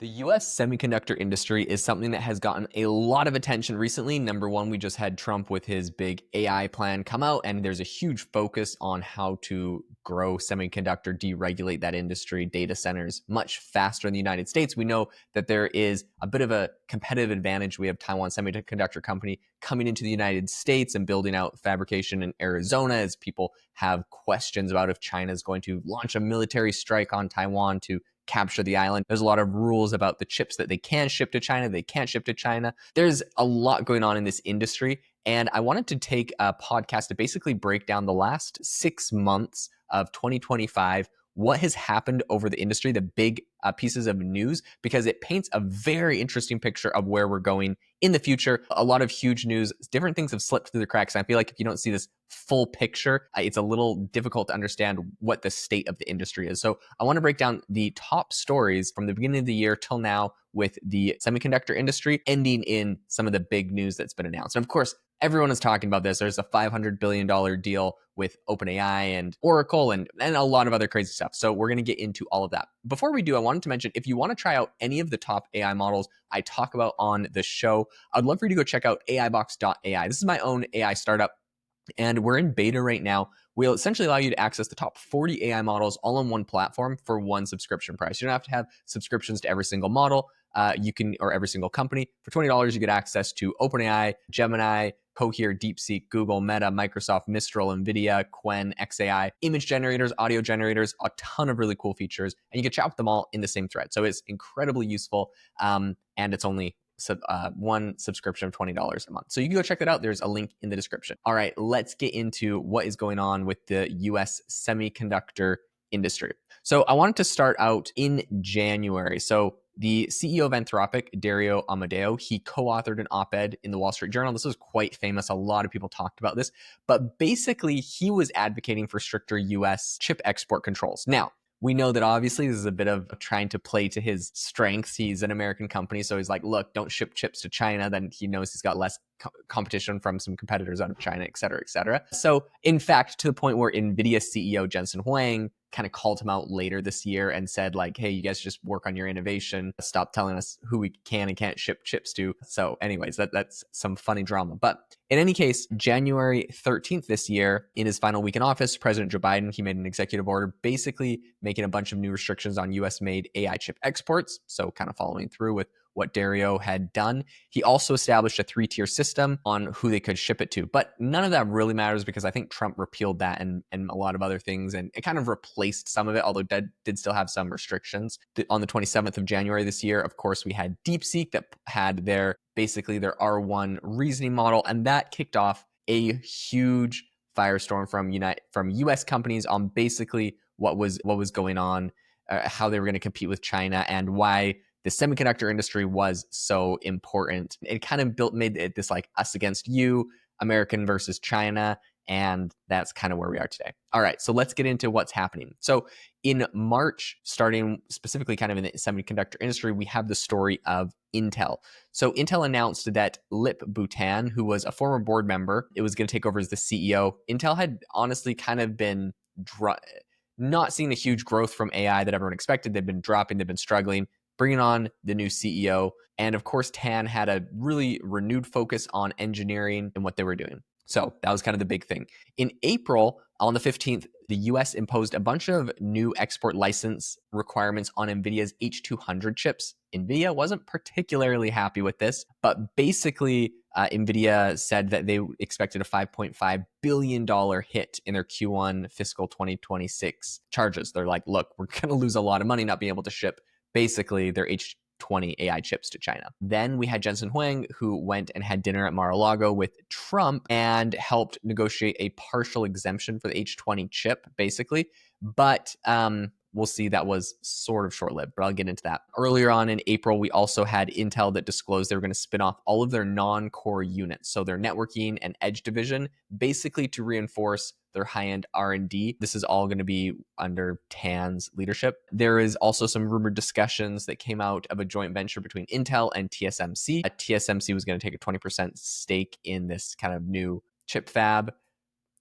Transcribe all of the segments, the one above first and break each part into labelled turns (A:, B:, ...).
A: The US semiconductor industry is something that has gotten a lot of attention recently. Number one, we just had Trump with his big AI plan come out, and there's a huge focus on how to grow semiconductor, deregulate that industry, data centers much faster in the United States. We know that there is a bit of a competitive advantage. We have Taiwan Semiconductor Company coming into the United States and building out fabrication in Arizona as people have questions about if China is going to launch a military strike on Taiwan to capture the island. There's a lot of rules about the chips that they can ship to China, they can't ship to China. There's a lot going on in this industry. And I wanted to take a podcast to basically break down the last 6 months of 2025, what has happened over the industry, the big pieces of news, because it paints a very interesting picture of where we're going in the future. A lot of huge news, different things have slipped through the cracks. And I feel like if you don't see this full picture, it's a little difficult to understand what the state of the industry is. So I want to break down the top stories from the beginning of the year till now with the semiconductor industry, ending in some of the big news that's been announced. And of course, everyone is talking about this. There's a $500 billion deal with OpenAI and Oracle and a lot of other crazy stuff. So we're going to get into all of that. Before we do, I wanted to mention, if you want to try out any of the top AI models I talk about on the show, I'd love for you to go check out AIbox.ai. This is my own AI startup, and we're in beta right now. We'll essentially allow you to access the top 40 AI models all on one platform for one subscription price. You don't have to have subscriptions to every single model. Or every single company. For $20, you get access to OpenAI, Gemini, Cohere, DeepSeek, Google, Meta, Microsoft, Mistral, Nvidia, Qwen, XAI, image generators, audio generators, a ton of really cool features, and you can chat with them all in the same thread. So it's incredibly useful, and it's only one subscription of $20 a month. So you can go check that out. There's a link in the description. All right, let's get into what is going on with the US semiconductor industry. So I wanted to start out in January. So the CEO of Anthropic, Dario Amodeo, he co-authored an op-ed in the Wall Street Journal. This was quite famous. A lot of people talked about this, but basically he was advocating for stricter US chip export controls. Now, we know that obviously this is a bit of trying to play to his strengths. He's an American company, so he's like, look, don't ship chips to China. Then he knows he's got less competition from some competitors out of China, et cetera, et cetera. So in fact, to the point where Nvidia CEO Jensen Huang kind of called him out later this year and said like, hey, you guys just work on your innovation. Stop telling us who we can and can't ship chips to. So anyways, that's some funny drama. But in any case, January 13th this year, in his final week in office, President Joe Biden, he made an executive order basically making a bunch of new restrictions on US-made AI chip exports. So kind of following through with what Dario had done. He also established a 3-tier system on who they could ship it to. But none of that really matters because I think Trump repealed that and a lot of other things, and it kind of replaced some of it, although did still have some restrictions. On the 27th of January this year, of course, we had DeepSeek that had their R1 reasoning model, and that kicked off a huge firestorm from US companies on basically what was going on, how they were going to compete with China, and why the semiconductor industry was so important. It kind of made it this like us against you, American versus China, and that's kind of where we are today. All right, so let's get into what's happening. So in March, starting specifically kind of in the semiconductor industry, we have the story of Intel. So Intel announced that Lip Bhutan, who was a former board member, it was going to take over as the CEO. Intel had honestly kind of been not seeing a huge growth from AI that everyone expected. They've been dropping, they've been struggling, bringing on the new CEO. And of course, Tan had a really renewed focus on engineering and what they were doing. So that was kind of the big thing. In April, on the 15th, the US imposed a bunch of new export license requirements on Nvidia's H200 chips. Nvidia wasn't particularly happy with this, but basically Nvidia said that they expected a $5.5 billion hit in their Q1 fiscal 2026 charges. They're like, look, we're going to lose a lot of money not being able to ship basically their H20 AI chips to China. Then we had Jensen Huang, who went and had dinner at Mar-a-Lago with Trump and helped negotiate a partial exemption for the H20 chip, basically. But we'll see, that was sort of short-lived, but I'll get into that. Earlier on in April, we also had Intel that disclosed they were going to spin off all of their non-core units, so their networking and edge division, basically to reinforce their high-end R&D. This is all going to be under Tan's leadership. There is also some rumored discussions that came out of a joint venture between Intel and TSMC. TSMC was going to take a 20% stake in this kind of new chip fab.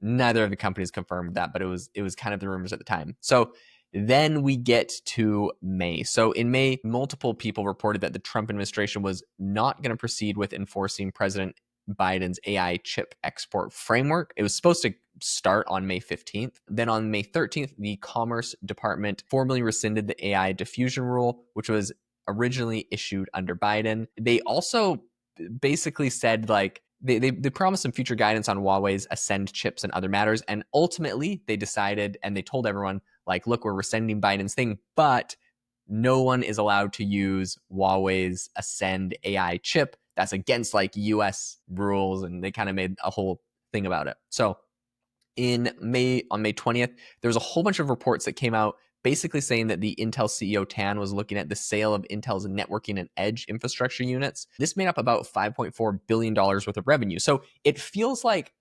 A: Neither of the companies confirmed that, but it was kind of the rumors at the time. So Then we get to May. So in May, multiple people reported that the Trump administration was not going to proceed with enforcing President Biden's AI chip export framework. It was supposed to start on May 15th. Then on May 13th, the Commerce Department formally rescinded the AI diffusion rule, which was originally issued under Biden. They also basically said like they promised some future guidance on Huawei's Ascend chips and other matters. And ultimately they decided and they told everyone like, look, we're rescinding Biden's thing, but no one is allowed to use Huawei's Ascend AI chip. That's against like US rules. And they kind of made a whole thing about it. So on May 20th, there was a whole bunch of reports that came out basically saying that the Intel CEO Tan was looking at the sale of Intel's networking and edge infrastructure units. This made up about $5.4 billion worth of revenue. So it feels like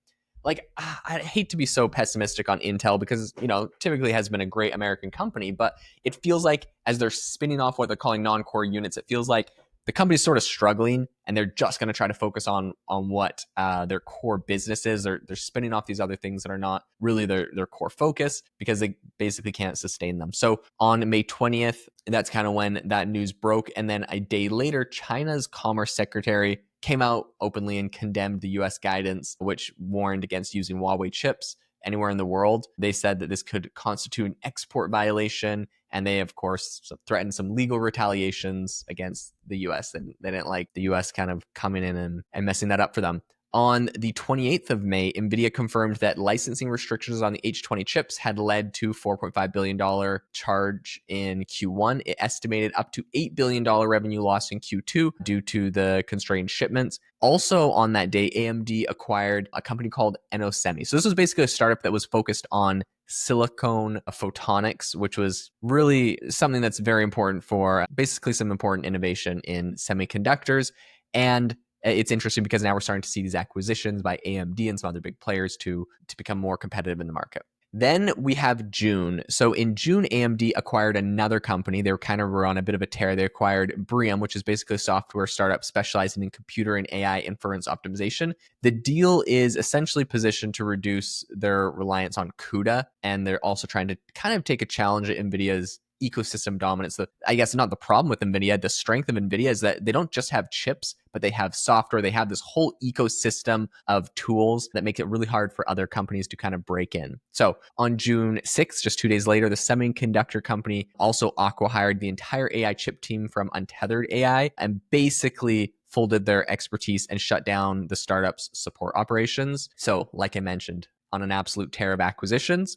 A: I hate to be so pessimistic on Intel because, typically has been a great American company, but it feels like as they're spinning off what they're calling non-core units, it feels like the company's sort of struggling and they're just going to try to focus on what their core business is. They're spinning off these other things that are not really their core focus because they basically can't sustain them. So on May 20th, that's kind of when that news broke. And then a day later, China's Commerce Secretary came out openly and condemned the US guidance, which warned against using Huawei chips anywhere in the world. They said that this could constitute an export violation. And they, of course, threatened some legal retaliations against the US. And they didn't like the US kind of coming in and messing that up for them. On the 28th of May, Nvidia confirmed that licensing restrictions on the H20 chips had led to $4.5 billion charge in Q1. It estimated up to $8 billion revenue loss in Q2 due to the constrained shipments. Also on that day, AMD acquired a company called Semi. So this was basically a startup that was focused on silicon photonics, which was really something that's very important for basically some important innovation in semiconductors. And it's interesting because now we're starting to see these acquisitions by AMD and some other big players to become more competitive in the market. Then we have June. So in June, AMD acquired another company. They were on a bit of a tear. They acquired Brium, which is basically a software startup specializing in computer and AI inference optimization. The deal is essentially positioned to reduce their reliance on CUDA, and they're also trying to kind of take a challenge at NVIDIA's ecosystem dominance. I guess not the problem with NVIDIA. The strength of NVIDIA is that they don't just have chips, but they have software. They have this whole ecosystem of tools that make it really hard for other companies to kind of break in. So on June 6th, just 2 days later, the semiconductor company also acqui-hired the entire AI chip team from Untethered AI and basically folded their expertise and shut down the startup's support operations. So like I mentioned, on an absolute tear of acquisitions.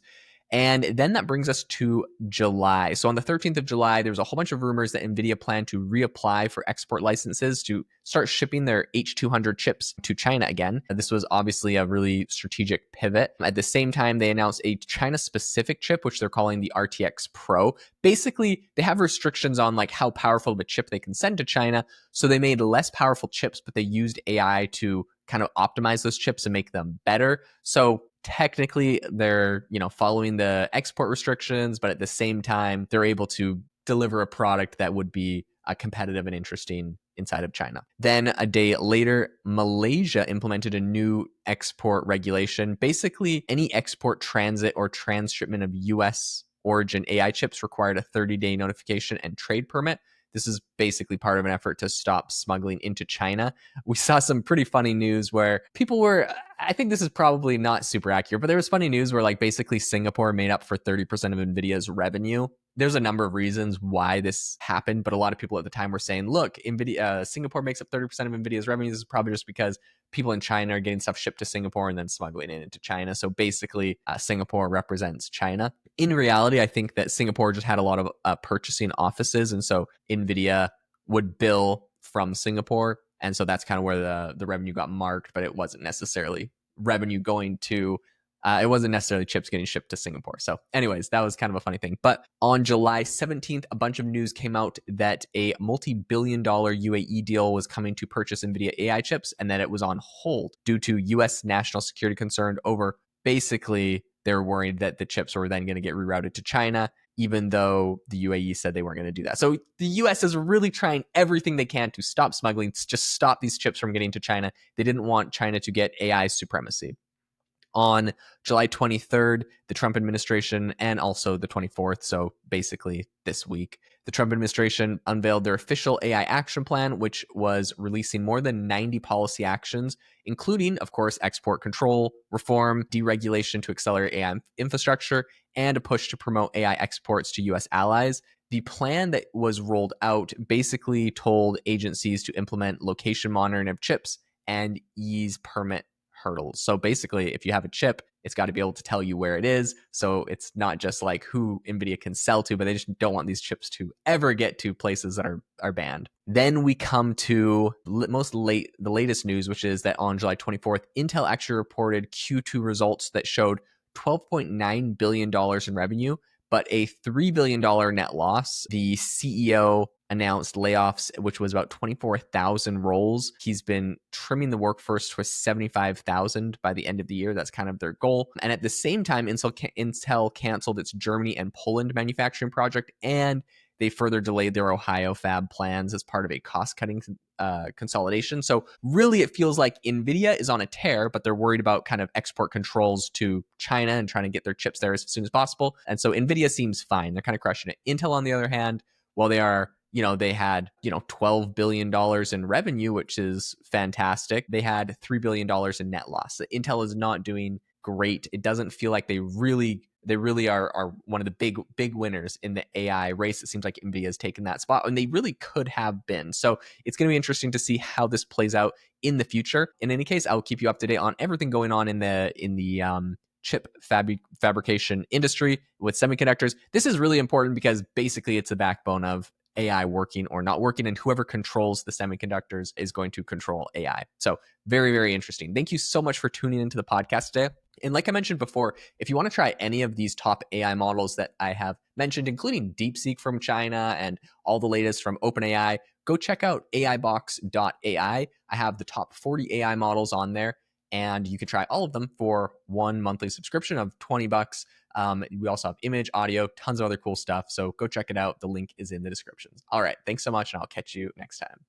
A: And then that brings us to July. So on the 13th of July, there was a whole bunch of rumors that NVIDIA planned to reapply for export licenses to start shipping their H200 chips to China again. This was obviously a really strategic pivot. At the same time, they announced a China-specific chip, which they're calling the RTX Pro. Basically, they have restrictions on like how powerful of a chip they can send to China. So they made less powerful chips, but they used AI to kind of optimize those chips and make them better. So technically they're following the export restrictions, but at the same time they're able to deliver a product that would be competitive and interesting inside of China. Then a day later, Malaysia implemented a new export regulation. Basically, any export, transit, or transshipment of US origin AI chips required a 30-day notification and trade permit. This is basically part of an effort to stop smuggling into China. We saw some pretty funny news where I think this is probably not super accurate, but there was funny news where like basically Singapore made up for 30% of NVIDIA's revenue. There's a number of reasons why this happened, but a lot of people at the time were saying, look, Singapore makes up 30% of NVIDIA's revenue. This is probably just because people in China are getting stuff shipped to Singapore and then smuggling it into China. So basically, Singapore represents China. In reality, I think that Singapore just had a lot of purchasing offices, and so NVIDIA would bill from Singapore, and so that's kind of where the revenue got marked, but it wasn't necessarily revenue going to it wasn't necessarily chips getting shipped to Singapore. So anyways, that was kind of a funny thing. But on July 17th, a bunch of news came out that a multi-billion-dollar UAE deal was coming to purchase NVIDIA AI chips and that it was on hold due to US national security concern over basically they're worried that the chips were then going to get rerouted to China, even though the UAE said they weren't going to do that. So the US is really trying everything they can to stop smuggling, just stop these chips from getting to China. They didn't want China to get AI supremacy. On July 23rd, the Trump administration, and also the 24th, so basically this week, the Trump administration unveiled their official AI action plan, which was releasing more than 90 policy actions, including, of course, export control, reform, deregulation to accelerate AI infrastructure, and a push to promote AI exports to US allies. The plan that was rolled out basically told agencies to implement location monitoring of chips and ease permit hurdles. So basically, if you have a chip, it's got to be able to tell you where it is. So it's not just like who Nvidia can sell to, but they just don't want these chips to ever get to places that are banned. Then we come to the latest news, which is that on July 24th, Intel actually reported Q2 results that showed $12.9 billion in revenue, but a $3 billion net loss. The CEO announced layoffs, which was about 24,000 roles. He's been trimming the workforce to 75,000 by the end of the year. That's kind of their goal. And at the same time, Intel canceled its Germany and Poland manufacturing project, and they further delayed their Ohio fab plans as part of a cost-cutting consolidation. So really, it feels like Nvidia is on a tear, but they're worried about kind of export controls to China and trying to get their chips there as soon as possible. And so Nvidia seems fine. They're kind of crushing it. Intel, on the other hand, while they are, they had, $12 billion in revenue, which is fantastic. They had $3 billion in net loss. So Intel is not doing great. It doesn't feel like they really are one of the big winners in the AI race. It seems like Nvidia has taken that spot, and they really could have been. So it's going to be interesting to see how this plays out in the future. In any case, I'll keep you up to date on everything going on in the chip fabrication industry with semiconductors. This is really important because basically it's the backbone of AI working or not working, and whoever controls the semiconductors is going to control AI. So very, very interesting. Thank you so much for tuning into the podcast today. And like I mentioned before, if you want to try any of these top AI models that I have mentioned, including DeepSeek from China and all the latest from OpenAI, go check out aibox.ai. I have the top 40 AI models on there, and you can try all of them for one monthly subscription of $20. We also have image, audio, tons of other cool stuff. So go check it out. The link is in the description. All right. Thanks so much, and I'll catch you next time.